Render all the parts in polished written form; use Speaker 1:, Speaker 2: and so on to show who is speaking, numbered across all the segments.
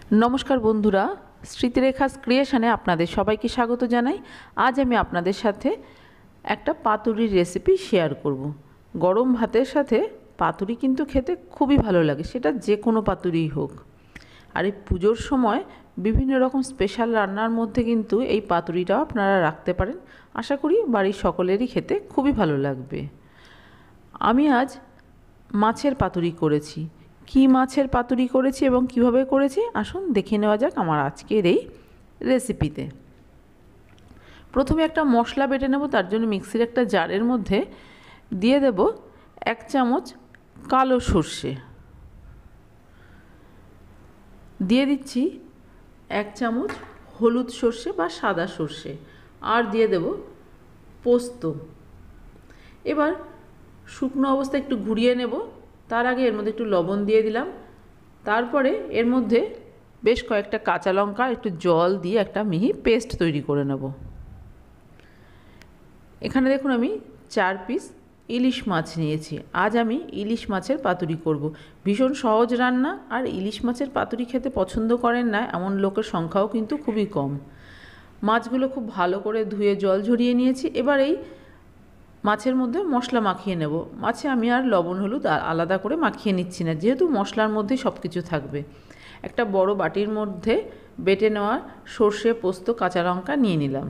Speaker 1: नमस्कार बंधुरा स्मृतिरेखा क्रिएशने आपनादेर सबाइके स्वागत जानाई। आज आमी आपनादेर साथे एकटा पातुरिर रेसिपि शेयर करब। गरम भातेर साथे पातुरि किन्तु खेते खूबई भालो लागे, सेटा जे कोनो पातुरिई होक। और पुजोर समय विभिन्न रकम स्पेशल रान्नार मध्य किन्तु एई पातुरिटाও आपनारा राखते पारेन। आशा करी बाड़िर सकलेरই खेते खूबई भालो लागबे। आमी आज माछेर पातुरि करेছি। কি মাছের পাতুরি করেছি এবং কিভাবে করেছি আসুন দেখে নেওয়া যাক আমার আজকের এই রেসিপিতে। প্রথমে একটা মশলা বেটে নেব। তার জন্য মিক্সির একটা জারের মধ্যে দিয়ে দেব 1 চামচ কালো সরষে, দিয়ে দিচ্ছি 1 চামচ হলুদ সরষে বা সাদা সরষে, আর দিয়ে দেব পোস্ত। এবার শুকনো অবস্থায় একটু ঘুরিয়ে নেব। তার আগে এর মধ্যে একটু লবণ দিয়ে দিলাম। তারপরে এর মধ্যে বেশ কয়েকটা কাঁচা লঙ্কা একটু জল দিয়ে একটা মিহি পেস্ট তৈরি করে নেব। এখানে দেখুন আমি 4 পিস ইলিশ মাছ নিয়েছি। আজ আমি ইলিশ মাছের পাতুরি করব। ভীষণ সহজ রান্না, আর ইলিশ মাছের পাতুরি খেতে পছন্দ করেন না এমন লোকের সংখ্যাও কিন্তু খুবই কম। মাছগুলো খুব ভালো করে ধুয়ে জল ঝরিয়ে নিয়েছি। এবার এই মাছের মধ্যে মশলা মাখিয়ে নেব। মাছে আমি আর লবণ হলুদ আলাদা করে মাখিয়ে নিচ্ছি না, যেহেতু মশলার মধ্যেই সব কিছু থাকবে। একটা বড় বাটির মধ্যে বেটে নেওয়া সর্ষে, পোস্ত, কাঁচা লঙ্কা নিয়ে নিলাম।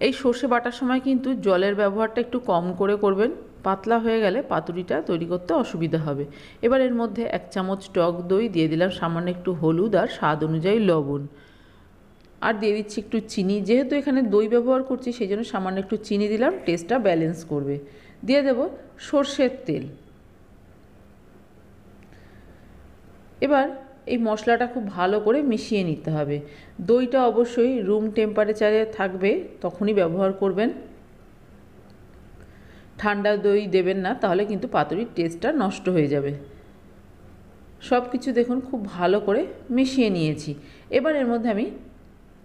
Speaker 1: এই সর্ষে বাটার সময় কিন্তু জলের ব্যবহারটা একটু কম করে করবেন, পাতলা হয়ে গেলে পাতুরিটা তৈরি করতে অসুবিধা হবে। এবার এর মধ্যে 1 চামচ টক দই দিয়ে দিলাম, সামান্য একটু হলুদ আর স্বাদ অনুযায়ী লবণ, আর দিয়ে দিচ্ছি একটু চিনি। যেহেতু এখানে দই ব্যবহার করছি সেই জন্য সামান্য একটু চিনি দিলাম, টেস্টটা ব্যালেন্স করবে। দিয়ে দেব সর্ষের তেল। এবার এই মশলাটা খুব ভালো করে মিশিয়ে নিতে হবে। দইটা অবশ্যই রুম টেম্পারেচারে থাকবে, তখনই ব্যবহার করবেন। ঠান্ডা দই দেবেন না, তাহলে কিন্তু পাতুরির টেস্টটা নষ্ট হয়ে যাবে। সব কিছু দেখুন খুব ভালো করে মিশিয়ে নিয়েছি। এবার এর মধ্যে আমি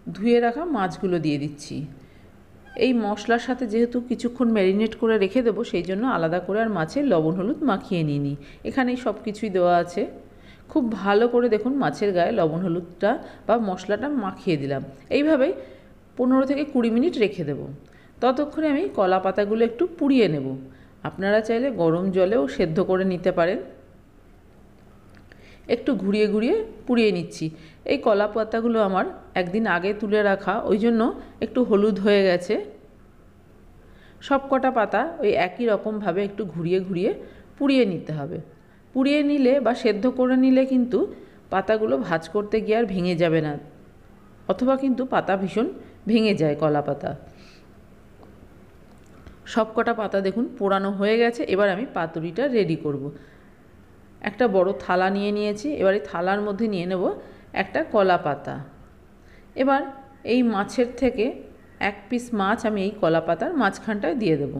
Speaker 1: ধুয়ে রাখা মাছগুলো দিয়ে দিচ্ছি। এই মশলার সাথে যেহেতু কিছুক্ষণ ম্যারিনেট করে রেখে দেবো, সেই জন্য আলাদা করে আর মাছে লবণ হলুদ মাখিয়ে নিইনি। এখানেই সব কিছুই দেওয়া আছে। খুব ভালো করে দেখুন মাছের গায়ে লবণ হলুদটা বা মশলাটা মাখিয়ে দিলাম। এইভাবেই 15 থেকে 20 মিনিট রেখে দেব। ততক্ষণে আমি কলা পাতাগুলো একটু পুড়িয়ে নেব। আপনারা চাইলে গরম জলেও সেদ্ধ করে নিতে পারেন। একটু ঘুরিয়ে ঘুরিয়ে পুড়িয়ে নিচ্ছি। এই কলা পাতাগুলো আমার একদিন আগে তুলে রাখা, ওই জন্য একটু হলুদ হয়ে গেছে। সব কটা পাতা ওই একই রকমভাবে একটু ঘুরিয়ে ঘুরিয়ে পুড়িয়ে নিতে হবে। পুড়িয়ে নিলে বা সেদ্ধ করে নিলে কিন্তু পাতাগুলো ভাজ করতে গিয়ে আর ভেঙে যাবে না, অথবা কিন্তু পাতা ভীষণ ভেঙে যায় কলা পাতা। সব কটা পাতা দেখুন পোড়ানো হয়ে গেছে। এবার আমি পাতুরিটা রেডি করব। একটা বড় থালা নিয়ে নিয়েছি। এবার এই থালার মধ্যে নিয়ে নেব একটা কলা পাতা। এবার এই মাছের থেকে 1 পিস মাছ আমি এই কলা পাতার মাঝখানটায় দিয়ে দেব,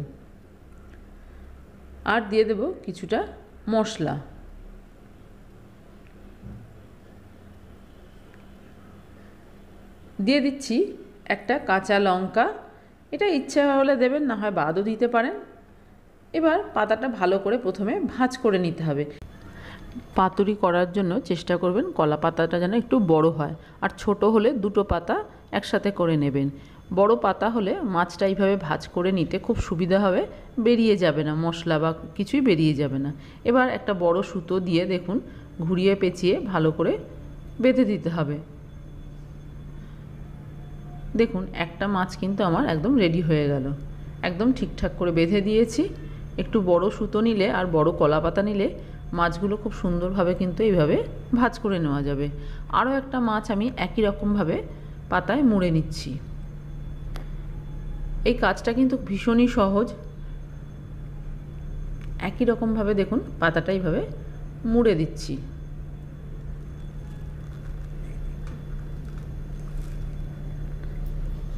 Speaker 1: আর দিয়ে দেব কিছুটা মশলা। দিয়ে দিচ্ছি একটা কাঁচা লঙ্কা। এটা ইচ্ছা হলে দেবেন, না হয় বাদও দিতে পারেন। এবার পাতাটা ভালো করে প্রথমে ভাঁজ করে নিতে হবে। পাতুরি করার জন্য চেষ্টা করবেন কলা পাতাটা যেন একটু বড় হয়, আর ছোট হলে দুটো পাতা একসাথে করে নেবেন। বড় পাতা হলে মাছটা এইভাবে ভাঁজ করে নিতে খুব সুবিধা হবে, বেরিয়ে যাবে না মশলা বা কিছুই বেরিয়ে যাবে না। এবার একটা বড় সুতো দিয়ে দেখুন ঘুরিয়ে পেঁচিয়ে ভালো করে বেঁধে দিতে হবে। দেখুন একটা মাছ কিন্তু আমার একদম রেডি হয়ে গেল। একদম ঠিকঠাক করে বেঁধে দিয়েছি। একটু বড় সুতো নিলে আর বড় কলা পাতা নিলে মাছগুলো খুব সুন্দরভাবে কিন্তু এইভাবে ভাঁজ করে নেওয়া যাবে। আরও একটা মাছ আমি একই রকমভাবে পাতায় মুড়ে নিচ্ছি। এই কাজটা কিন্তু ভীষণই সহজ। একই রকমভাবে দেখুন পাতাটা এইভাবে মুড়ে দিচ্ছি।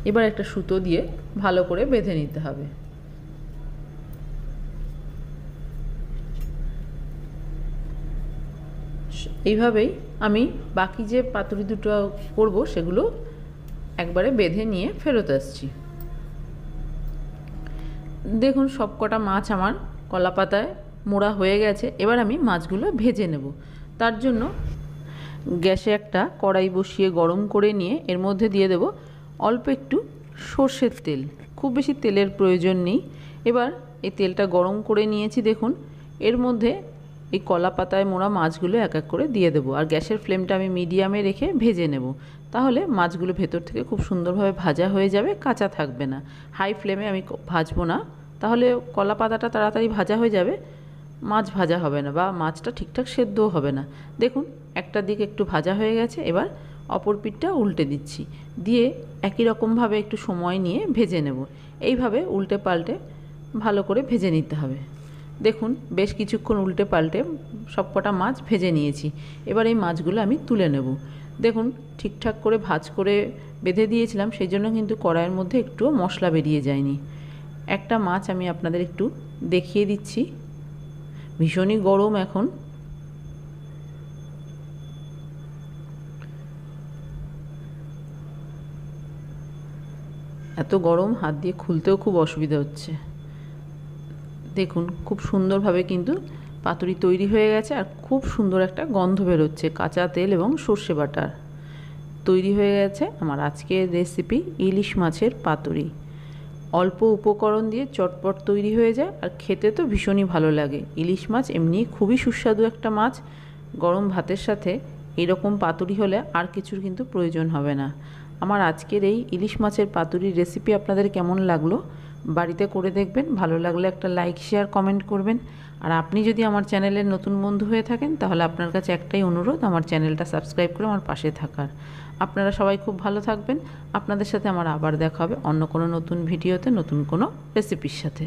Speaker 1: এবার একটা সুতো দিয়ে ভালো করে বেঁধে নিতে হবে। এইভাবেই আমি বাকি যে পাতুরি দুটো করব সেগুলো একবারে বেঁধে নিয়ে ফেরত আসছি। দেখুন সব কটা মাছ আমার কলা পাতায় মোড়া হয়ে গেছে। এবার আমি মাছগুলো ভেজে নেব। তার জন্য গ্যাসে একটা কড়াই বসিয়ে গরম করে নিয়ে এর মধ্যে দিয়ে দেব অল্প একটু সর্ষের তেল। খুব বেশি তেলের প্রয়োজন নেই। এবার এই তেলটা গরম করে নিয়েছি, দেখুন এর মধ্যে এই কলা পাতায় মোড়া মাছগুলো এক এক করে দিয়ে দেবো। আর গ্যাসের ফ্লেমটা আমি মিডিয়ামে রেখে ভেজে নেব, তাহলে মাছগুলো ভেতর থেকে খুব সুন্দরভাবে ভাজা হয়ে যাবে, কাঁচা থাকবে না। হাই ফ্লেমে আমি ভাজবো না, তাহলে কলা পাতাটা তাড়াতাড়ি ভাজা হয়ে যাবে, মাছ ভাজা হবে না বা মাছটা ঠিকঠাক সেদ্ধও হবে না। দেখুন একটা দিক একটু ভাজা হয়ে গেছে, এবার অপর পিঠটা উল্টে দিচ্ছি, দিয়ে একই রকমভাবে একটু সময় নিয়ে ভেজে নেব। এইভাবে উল্টে পাল্টে ভালো করে ভেজে নিতে হবে। দেখুন বেশ কিছুক্ষণ উল্টে পাল্টে সবকটা মাছ ভেজে নিয়েছি। এবার এই মাছগুলো আমি তুলে নেব। দেখুন ঠিকঠাক করে ভাঁজ করে বেঁধে দিয়েছিলাম, সেই জন্য কিন্তু কড়াইয়ের মধ্যে একটুও মশলা বেরিয়ে যায়নি। একটা মাছ আমি আপনাদের একটু দেখিয়ে দিচ্ছি। ভীষণই গরম এখন, এত গরম হাত দিয়ে খুলতেও খুব অসুবিধা হচ্ছে। দেখুন খুব সুন্দরভাবে কিন্তু পাতুরি তৈরি হয়ে গেছে, আর খুব সুন্দর একটা গন্ধ বেরোচ্ছে কাঁচা তেল এবং সর্ষে বাটার। তৈরি হয়ে গেছে আমার আজকের রেসিপি ইলিশ মাছের পাতুরি। অল্প উপকরণ দিয়ে চটপট তৈরি হয়ে যায়, আর খেতে তো ভীষণই ভালো লাগে। ইলিশ মাছ এমনি খুবই সুস্বাদু একটা মাছ। গরম ভাতের সাথে এরকম পাতুরি হলে আর কিছুর কিন্তু প্রয়োজন হবে না। আমার আজকের এই ইলিশ মাছের পাতুরির রেসিপি আপনাদের কেমন লাগলো বাড়িতে করে দেখবেন। ভালো লাগলে একটা লাইক শেয়ার কমেন্ট করবেন। আর আপনি যদি আমার চ্যানেলের নতুন বন্ধু হয়ে থাকেন, তাহলে আপনার কাছে একটাই অনুরোধ, আমার চ্যানেলটা সাবস্ক্রাইব করে আমার পাশে থাকার। আপনারা সবাই খুব ভালো থাকবেন। আপনাদের সাথে আমার আবার দেখা হবে অন্য কোনো নতুন ভিডিওতে, নতুন কোনো রেসিপির সাথে।